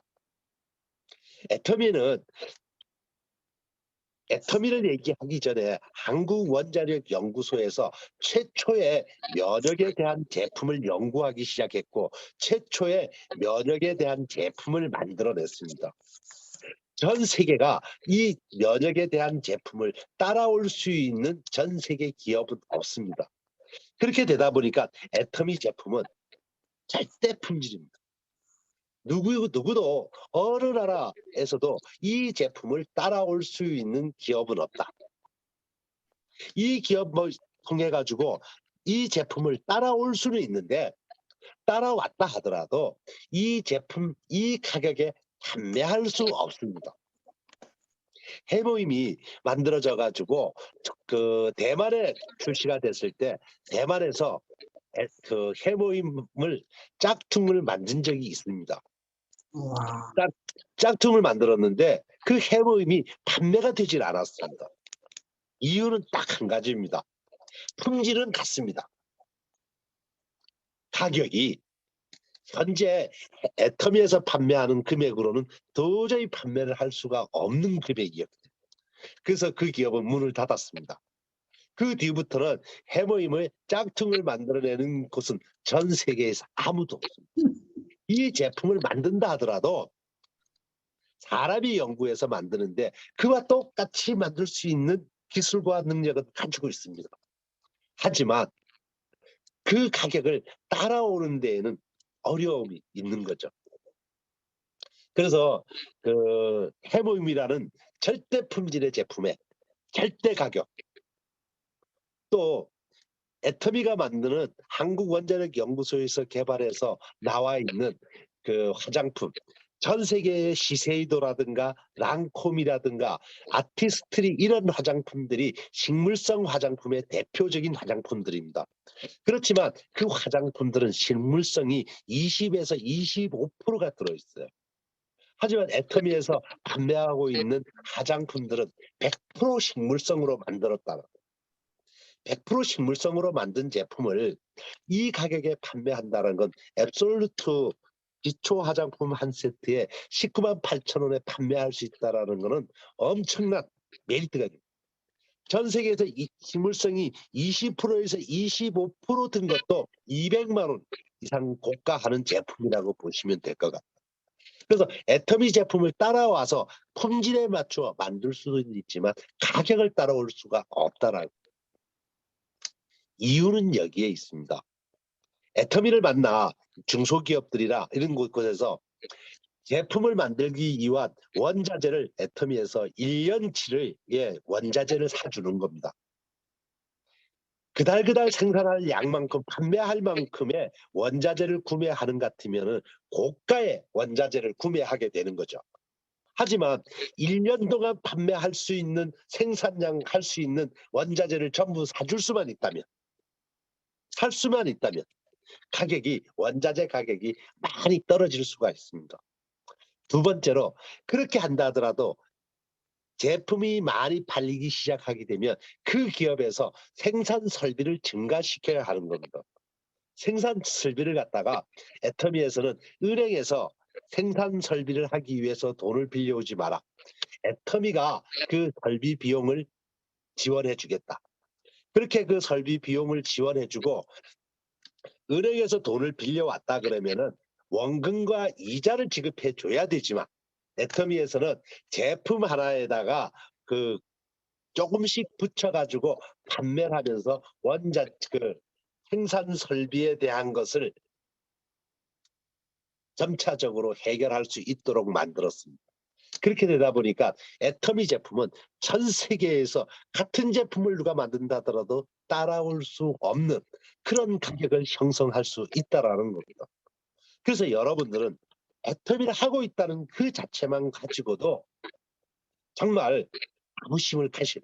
애터미를 얘기하기 전에 한국원자력연구소에서 최초의 면역에 대한 제품을 연구하기 시작했고 최초의 면역에 대한 제품을 만들어냈습니다. 전 세계가 이 면역에 대한 제품을 따라올 수 있는 전 세계 기업은 없습니다. 그렇게 되다 보니까 애터미 제품은 절대 품질입니다. 누구도 어느 나라에서도 이 제품을 따라올 수 있는 기업은 없다. 이 기업을 통해 가지고 이 제품을 따라올 수는 있는데 따라왔다 하더라도 이 제품 이 가격에 판매할 수 없습니다. 해모임이 만들어져 가지고 그 대만에 출시가 됐을 때 대만에서 그 해모임을 짝퉁을 만든 적이 있습니다. 와. 짝퉁을 만들었는데 그 해모임이 판매가 되질 않았습니다. 이유는 딱 한 가지입니다. 품질은 같습니다. 가격이 현재 애터미에서 판매하는 금액으로는 도저히 판매를 할 수가 없는 금액이었거든요. 그래서 그 기업은 문을 닫았습니다. 그 뒤부터는 해모임의 짝퉁을 만들어내는 곳은 전 세계에서 아무도 없습니다. 이 제품을 만든다 하더라도 사람이 연구해서 만드는데 그와 똑같이 만들 수 있는 기술과 능력은 가지고 있습니다. 하지만 그 가격을 따라오는 데에는 어려움이 있는 거죠. 그래서 그 해모임이라는 절대 품질의 제품의 절대 가격, 또 애터미가 만드는 한국원자력연구소에서 개발해서 나와 있는 그 화장품, 전 세계의 시세이도라든가 랑콤이라든가 아티스트리 이런 화장품들이 식물성 화장품의 대표적인 화장품들입니다. 그렇지만 그 화장품들은 식물성이 20에서 25%가 들어있어요. 하지만 애터미에서 판매하고 있는 화장품들은 100% 식물성으로 만들었다. 100% 식물성으로 만든 제품을 이 가격에 판매한다는 건 앱솔루트 기초 화장품 한 세트에 19만 8천 원에 판매할 수 있다는 것은 엄청난 메리트가 됩니다. 전 세계에서 이 식물성이 20%에서 25% 든 것도 200만 원 이상 고가하는 제품이라고 보시면 될 것 같아요. 그래서 애터미 제품을 따라와서 품질에 맞추어 만들 수도 있지만 가격을 따라올 수가 없다라는 이유는 여기에 있습니다. 애터미를 만나 중소기업들이나 이런 곳에서 제품을 만들기 위한 원자재를 애터미에서 1년치를 원자재를 사주는 겁니다. 그달 생산할 양만큼 판매할 만큼의 원자재를 구매하는 것 같으면 고가의 원자재를 구매하게 되는 거죠. 하지만 1년 동안 판매할 수 있는 생산량 할 수 있는 원자재를 전부 사줄 수만 있다면, 살 수만 있다면 원자재 가격이 많이 떨어질 수가 있습니다. 두 번째로 그렇게 한다 하더라도 제품이 많이 팔리기 시작하게 되면 그 기업에서 생산 설비를 증가시켜야 하는 겁니다. 생산 설비를 갖다가 애터미에서는 은행에서 생산 설비를 하기 위해서 돈을 빌려오지 마라. 애터미가 그 설비 비용을 지원해 주겠다. 그렇게 그 설비 비용을 지원해 주고 은행에서 돈을 빌려왔다 그러면은 원금과 이자를 지급해 줘야 되지만 애터미에서는 제품 하나에다가 그 조금씩 붙여가지고 판매를 하면서 생산 설비에 대한 것을 점차적으로 해결할 수 있도록 만들었습니다. 그렇게 되다 보니까 애터미 제품은 전 세계에서 같은 제품을 누가 만든다 하더라도 따라올 수 없는 그런 가격을 형성할 수 있다라는 겁니다. 그래서 여러분들은 애터미를 하고 있다는 그 자체만 가지고도 정말 자부심을 가실.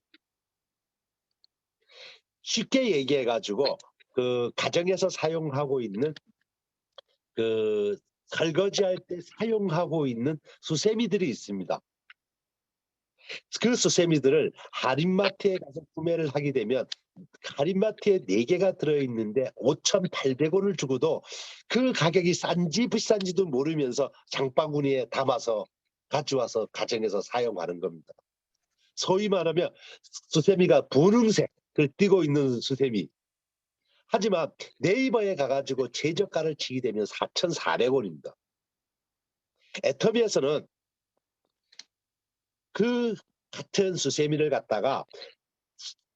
쉽게 얘기해 가지고 그 가정에서 사용하고 있는 그 설거지할 때 사용하고 있는 수세미들이 있습니다. 그 수세미들을 할인마트에 가서 구매를 하게 되면 할인마트에 4개가 들어있는데 5,800원을 주고도 그 가격이 싼지 비싼지도 모르면서 장바구니에 담아서 가져와서 가정에서 사용하는 겁니다. 소위 말하면 수세미가 분홍색을 띠고 있는 수세미. 하지만 네이버에 가가지고 최저가를 치게 되면 4,400원입니다. 애터미에서는 그 같은 수세미를 갖다가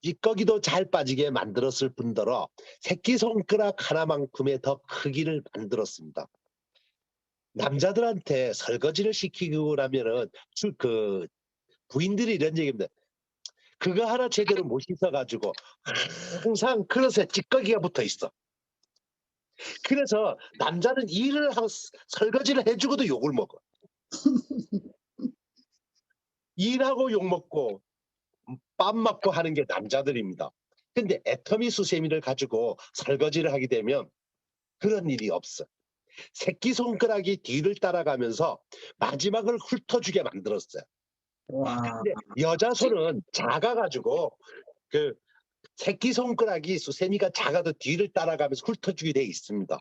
찌꺼기도 잘 빠지게 만들었을 뿐더러 새끼손가락 하나만큼의 더 크기를 만들었습니다. 남자들한테 설거지를 시키고 나면은 부인들이 이런 얘기입니다. 그거 하나 제대로 못 씻어가지고 항상 그릇에 찌꺼기가 붙어 있어. 그래서 남자는 설거지를 해주고도 욕을 먹어. 일하고 욕 먹고 밥 먹고 하는 게 남자들입니다. 근데 애터미 수세미를 가지고 설거지를 하게 되면 그런 일이 없어. 새끼손가락이 뒤를 따라가면서 마지막을 훑어주게 만들었어요. 근데 여자 손은 작아가지고 그 새끼손가락이 수세미가 작아도 뒤를 따라가면서 훑어주게 돼 있습니다.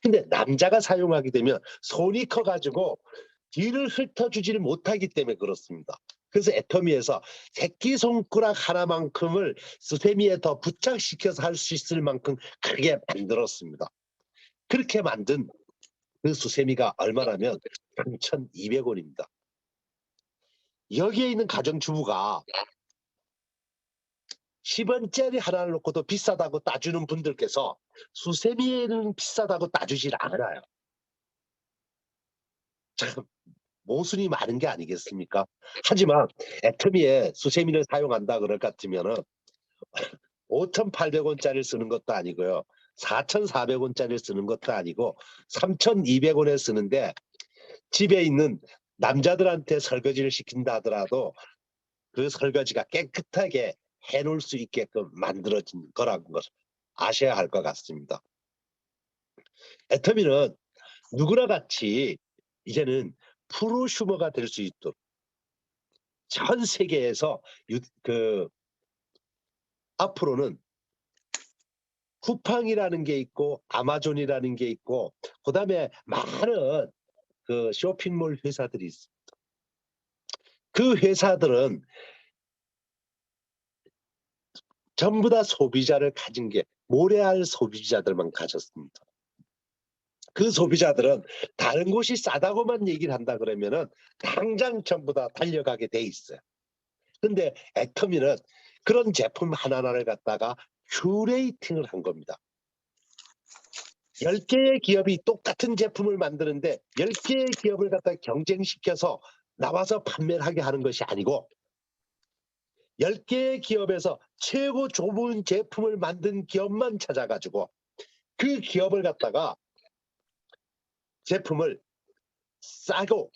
근데 남자가 사용하게 되면 손이 커가지고 뒤를 훑어주지를 못하기 때문에 그렇습니다. 그래서 애터미에서 새끼손가락 하나만큼을 수세미에 더 부착시켜서 할 수 있을 만큼 크게 만들었습니다. 그렇게 만든 그 수세미가 얼마라면 3,200원입니다. 여기에 있는 가정주부가 10원짜리 하나를 놓고도 비싸다고 따주는 분들께서 수세미에는 비싸다고 따주질 않아요. 참 모순이 많은 게 아니겠습니까? 하지만 애터미에 수세미를 사용한다 그럴 것 같으면은 5,800원짜리를 쓰는 것도 아니고요. 4,400원짜리를 쓰는 것도 아니고 3,200원에 쓰는데 집에 있는 남자들한테 설거지를 시킨다 하더라도 그 설거지가 깨끗하게 해놓을 수 있게끔 만들어진 거라는 것을 아셔야 할 것 같습니다. 애터미는 누구나 같이 이제는 프로슈머가 될 수 있도록 전 세계에서 앞으로는 쿠팡이라는 게 있고 아마존이라는 게 있고 그다음에 많은 그 쇼핑몰 회사들이 있습니다. 그 회사들은 전부 다 소비자를 가진 게 모래알 소비자들만 가졌습니다. 그 소비자들은 다른 곳이 싸다고만 얘기를 한다 그러면은 당장 전부 다 달려가게 돼 있어요. 근데 애터미는 그런 제품 하나하나를 갖다가 큐레이팅을 한 겁니다. 10개의 기업이 똑같은 제품을 만드는데 10개의 기업을 갖다 경쟁시켜서 나와서 판매를 하게 하는 것이 아니고 10개의 기업에서 최고 좋은 제품을 만든 기업만 찾아가지고 그 기업을 갖다가 제품을 싸고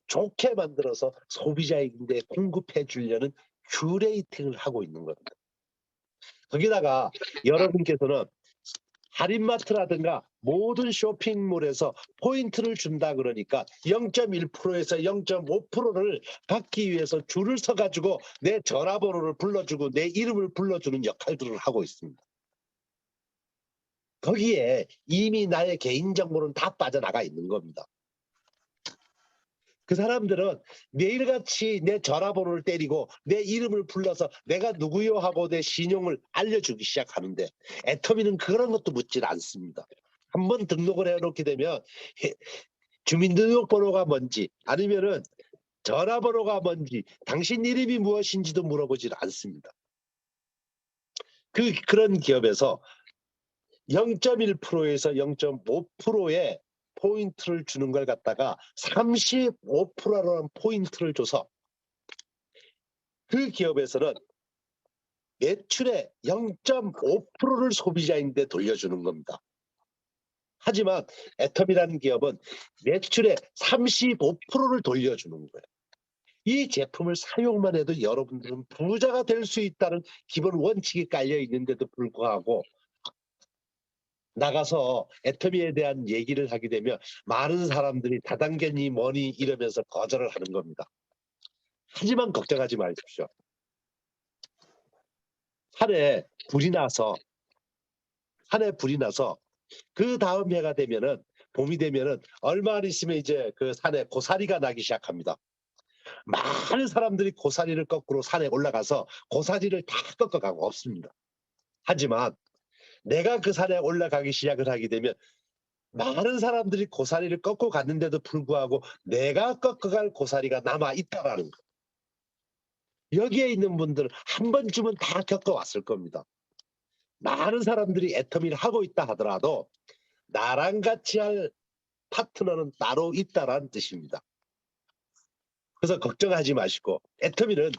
좋게 만들어서 소비자에게 공급해 주려는 큐레이팅을 하고 있는 겁니다. 거기다가 여러분께서는 할인마트라든가 모든 쇼핑몰에서 포인트를 준다 그러니까 0.1%에서 0.5%를 받기 위해서 줄을 서가지고 내 전화번호를 불러주고 내 이름을 불러주는 역할들을 하고 있습니다. 거기에 이미 나의 개인정보는 다 빠져나가 있는 겁니다. 그 사람들은 매일같이 내 전화번호를 때리고 내 이름을 불러서 내가 누구요 하고 내 신용을 알려주기 시작하는데 애터미는 그런 것도 묻질 않습니다. 한번 등록을 해놓게 되면 주민등록번호가 뭔지 아니면은 전화번호가 뭔지 당신 이름이 무엇인지도 물어보질 않습니다. 그런 기업에서 0.1%에서 0.5%의 포인트를 주는 걸 갖다가 35%라는 포인트를 줘서 그 기업에서는 매출의 0.5%를 소비자인데 돌려주는 겁니다. 하지만 애터미라는 기업은 매출의 35%를 돌려주는 거예요. 이 제품을 사용만 해도 여러분들은 부자가 될 수 있다는 기본 원칙이 깔려 있는데도 불구하고 나가서 애터미에 대한 얘기를 하게 되면 많은 사람들이 다단계니 뭐니 이러면서 거절을 하는 겁니다. 하지만 걱정하지 마십시오. 산에 불이 나서 그 다음 해가 되면은 봄이 되면은 얼마 안 있으면 이제 그 산에 고사리가 나기 시작합니다. 많은 사람들이 고사리를 거꾸로 산에 올라가서 고사리를 다 꺾어가고 없습니다. 하지만 내가 그 산에 올라가기 시작을 하게 되면 많은 사람들이 고사리를 꺾고 갔는데도 불구하고 내가 꺾어갈 고사리가 남아 있다라는 거. 여기에 있는 분들은 한 번쯤은 다 겪어왔을 겁니다. 많은 사람들이 애터미를 하고 있다 하더라도 나랑 같이 할 파트너는 따로 있다라는 뜻입니다. 그래서 걱정하지 마시고 애터미는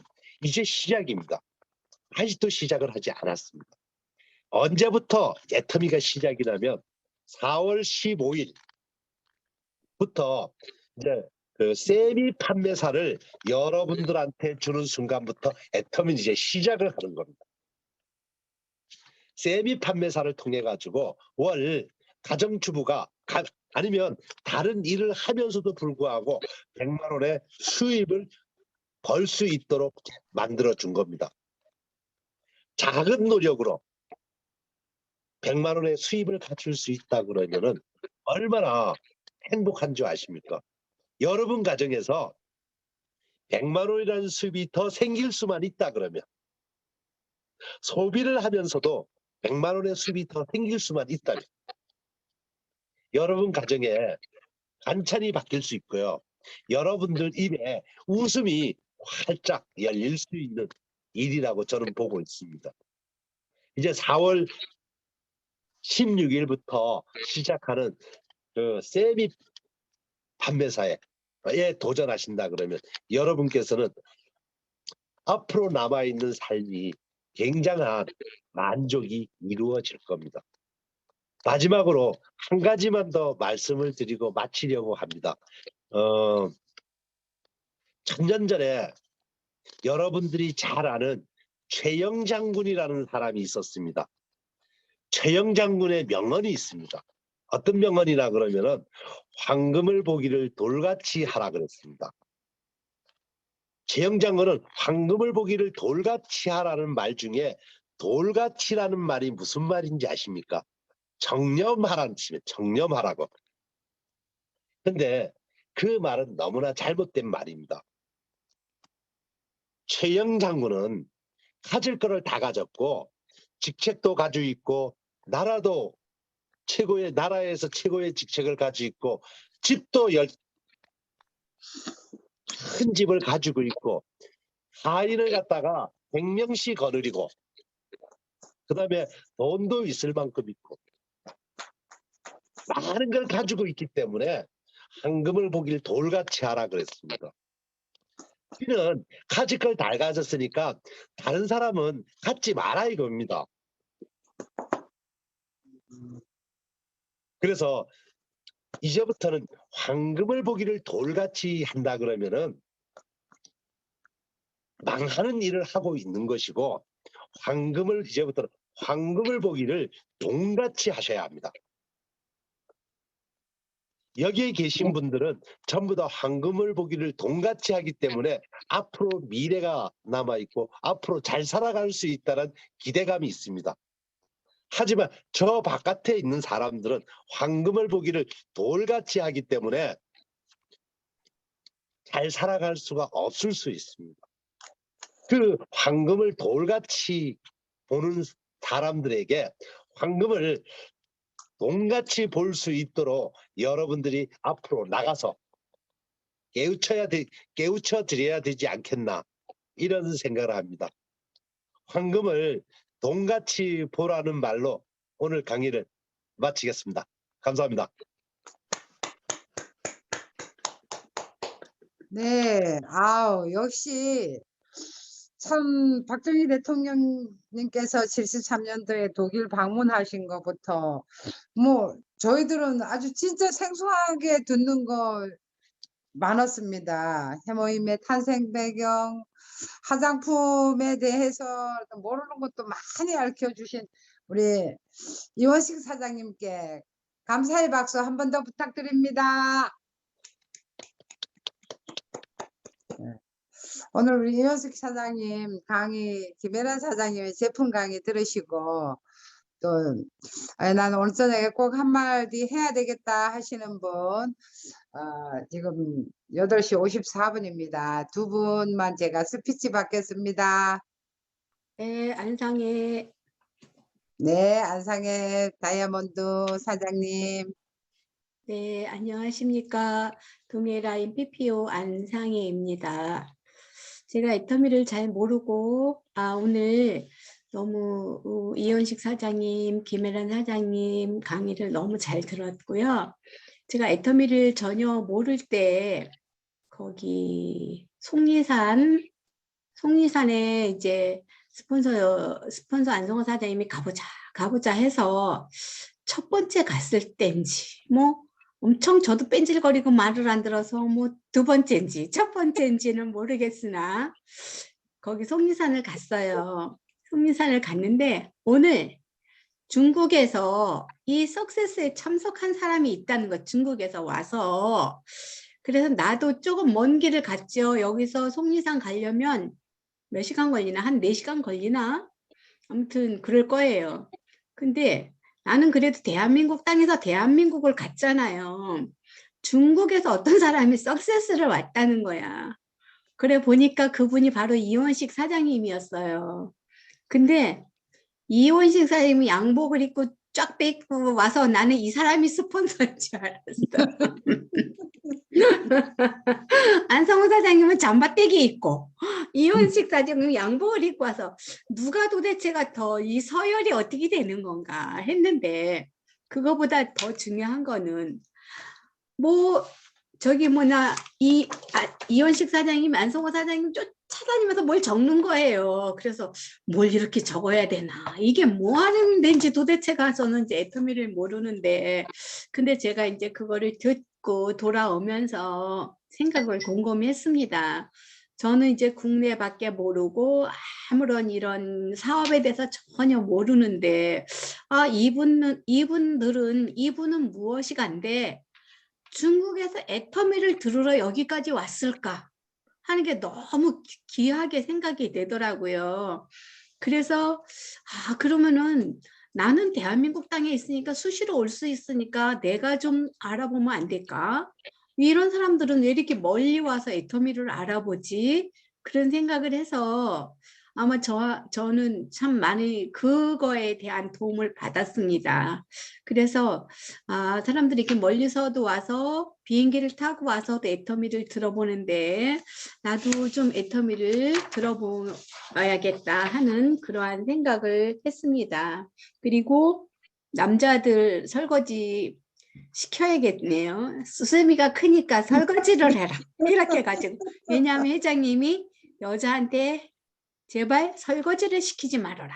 이제 시작입니다. 아직도 시작을 하지 않았습니다. 언제부터 애터미가 시작이냐면 4월 15일부터 이제 그 세미 판매사를 여러분들한테 주는 순간부터 애터미는 이제 시작을 하는 겁니다. 세미 판매사를 통해 가지고 월 가정주부가 아니면 다른 일을 하면서도 불구하고 100만 원의 수입을 벌 수 있도록 만들어 준 겁니다. 작은 노력으로 100만 원의 수입을 갖출 수 있다 그러면은 얼마나 행복한 줄 아십니까? 여러분 가정에서 100만 원이라는 수입이 더 생길 수만 있다 그러면 소비를 하면서도 100만 원의 수입이 더 생길 수만 있다면 여러분 가정에 반찬이 바뀔 수 있고요. 여러분들 입에 웃음이 활짝 열릴 수 있는 일이라고 저는 보고 있습니다. 이제 4월 16일부터 시작하는 그 세미 판매사에 도전하신다 그러면 여러분께서는 앞으로 남아있는 삶이 굉장한 만족이 이루어질 겁니다. 마지막으로 한 가지만 더 말씀을 드리고 마치려고 합니다. 천년 전에 여러분들이 잘 아는 최영 장군이라는 사람이 있었습니다. 최영 장군의 명언이 있습니다. 어떤 명언이라 그러면은 황금을 보기를 돌같이 하라 그랬습니다. 최영 장군은 황금을 보기를 돌같이 하라는 말 중에 돌같이라는 말이 무슨 말인지 아십니까? 정념하라는 뜻이에요. 정념하라고. 근데 그 말은 너무나 잘못된 말입니다. 최영 장군은 가질 거를 다 가졌고 직책도 가지고 있고 나라도 나라에서 최고의 직책을 가지고 있고 집도 큰 집을 가지고 있고 하인을 갖다가 100명씩 거느리고 그다음에 돈도 있을 만큼 있고 많은 걸 가지고 있기 때문에 황금을 보길 돌같이 하라 그랬습니다. 우리는 가질 걸 다 가졌으니까 다른 사람은 갖지 마라 이겁니다. 그래서 이제부터는 황금을 보기를 돌같이 한다 그러면은 망하는 일을 하고 있는 것이고 이제부터는 황금을 보기를 돈같이 하셔야 합니다. 여기에 계신 분들은 전부 다 황금을 보기를 돈같이 하기 때문에 앞으로 미래가 남아있고 앞으로 잘 살아갈 수 있다는 기대감이 있습니다. 하지만 저 바깥에 있는 사람들은 황금을 보기를 돌같이 하기 때문에 잘 살아갈 수가 없을 수 있습니다. 그 황금을 돌같이 보는 사람들에게 황금을 돈같이 볼 수 있도록 여러분들이 앞으로 나가서 깨우쳐 드려야 되지 않겠나 이런 생각을 합니다. 황금을 돈같이 보라는 말로 오늘 강의를 마치겠습니다. 감사합니다. 네, 아우, 역시 참 박정희 대통령님께서 73년도에 독일 방문하신 것부터 뭐 저희들은 아주 진짜 생소하게 듣는 거 많았습니다. 해모임의 탄생 배경, 화장품에 대해서 모르는 것도 많이 알려주신 우리 이원식 사장님께 감사의 박수 한 번 더 부탁드립니다. 오늘 우리 이원식 사장님 강의, 김혜란 사장님의 제품 강의 들으시고 또 나는 오늘 저녁에 꼭 한마디 해야 되겠다 하시는 분 지금 8시 54분입니다. 두 분만 제가 스피치 받겠습니다. 네, 안상해. 네, 안상의 다이아몬드 사장님. 네, 안녕하십니까. 동해라인 PPO 안상혜입니다. 제가 애터미를 잘 모르고 오늘 너무 이현식 사장님, 김혜란 사장님 강의를 너무 잘 들었고요. 제가 애터미를 전혀 모를 때 거기 송리산에 이제 스폰서 안성호 사장님이 가보자 해서 첫 번째 갔을 때인지 뭐 엄청 저도 뺀질거리고 말을 안 들어서 뭐 두 번째인지 첫 번째인지는 모르겠으나 거기 속리산을 갔어요. 속리산을 갔는데 오늘 중국에서 이 석세스에 참석한 사람이 있다는 것, 중국에서 와서. 그래서 나도 조금 먼 길을 갔죠. 여기서 속리산 가려면 몇 시간 걸리나? 한 4시간 걸리나? 아무튼 그럴 거예요. 근데 나는 그래도 대한민국 땅에서 대한민국을 갔잖아요. 중국에서 어떤 사람이 석세스를 왔다는 거야. 그래 보니까 그분이 바로 이원식 사장님이었어요. 근데 이원식 사장님이 양복을 입고 쫙 빼고 와서 나는 이 사람이 스폰서인 줄 알았어. 안성호 사장님은 잠바떼기 입고 이원식 사장님은 양복을 입고 와서 누가 도대체가 더 이 서열이 어떻게 되는 건가 했는데, 그거보다 더 중요한 거는 뭐 저기 뭐냐 이원식 사장님, 안성호 사장님 쫓아다니면서 뭘 적는 거예요. 그래서 뭘 이렇게 적어야 되나, 이게 뭐 하는 데인지 도대체가 저는 이제 애터미를 모르는데, 근데 제가 이제 그거를 듣고 돌아오면서 생각을 곰곰이 했습니다. 저는 이제 국내밖에 모르고 아무런 이런 사업에 대해서 전혀 모르는데, 이분은 무엇이 간데 중국에서 애터미를 들으러 여기까지 왔을까 하는 게 너무 귀하게 생각이 되더라고요. 그래서 그러면은 나는 대한민국 땅에 있으니까 수시로 올 수 있으니까 내가 좀 알아보면 안 될까? 이런 사람들은 왜 이렇게 멀리 와서 애터미를 알아보지? 그런 생각을 해서 아마 저는 참 많이 그거에 대한 도움을 받았습니다. 그래서 사람들이 이렇게 멀리서도 와서 비행기를 타고 와서도 애터미를 들어보는데 나도 좀 애터미를 들어봐야겠다 하는 그러한 생각을 했습니다. 그리고 남자들 설거지 시켜야겠네요. 수세미가 크니까 설거지를 해라 이렇게 해가지고, 왜냐하면 회장님이 여자한테 제발 설거지를 시키지 말아라,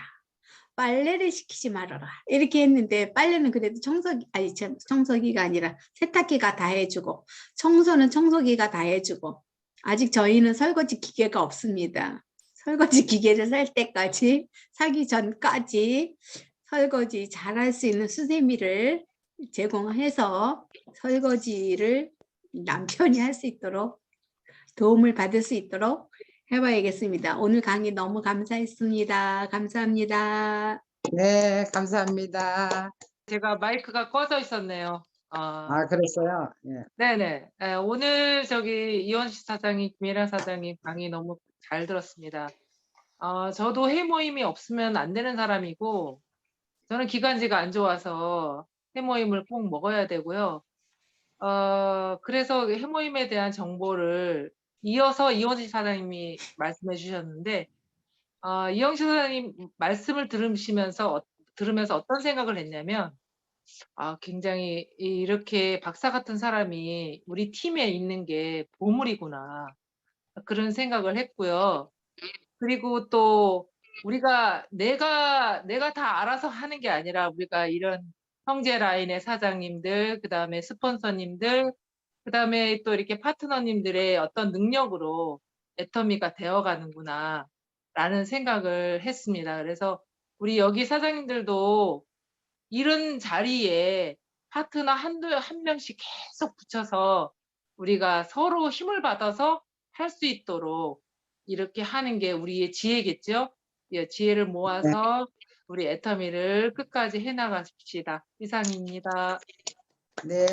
빨래를 시키지 말아라 이렇게 했는데, 빨래는 그래도 청소기가 아니라 세탁기가 다 해주고 청소는 청소기가 다 해주고, 아직 저희는 설거지 기계가 없습니다. 설거지 기계를 살 때까지, 사기 전까지 설거지 잘할 수 있는 수세미를 제공해서 설거지를 남편이 할 수 있도록 도움을 받을 수 있도록 해봐야겠습니다. 오늘 강의 너무 감사했습니다. 감사합니다. 네, 감사합니다. 제가 마이크가 꺼져 있었네요. 그랬어요. 예. 네네. 오늘 저기 이원식 사장님, 김혜란 사장님 강의 너무 잘 들었습니다. 저도 회모임이 없으면 안 되는 사람이고, 저는 기관지가 안 좋아서 회모임을 꼭 먹어야 되고요. 그래서 회모임에 대한 정보를 이어서 이원식 사장님이 말씀해 주셨는데, 이원식 사장님 말씀을 들으면서 어떤 생각을 했냐면, 굉장히 이렇게 박사 같은 사람이 우리 팀에 있는 게 보물이구나. 그런 생각을 했고요. 그리고 또 우리가 내가 다 알아서 하는 게 아니라, 우리가 이런 형제 라인의 사장님들, 그다음에 스폰서님들, 그다음에 또 이렇게 파트너님들의 어떤 능력으로 애터미가 되어가는구나 라는 생각을 했습니다. 그래서 우리 여기 사장님들도 이런 자리에 파트너 한 명씩 계속 붙여서 우리가 서로 힘을 받아서 할 수 있도록 이렇게 하는 게 우리의 지혜겠죠. 예, 지혜를 모아서 우리 애터미를 끝까지 해나가십시다. 이상입니다. 네.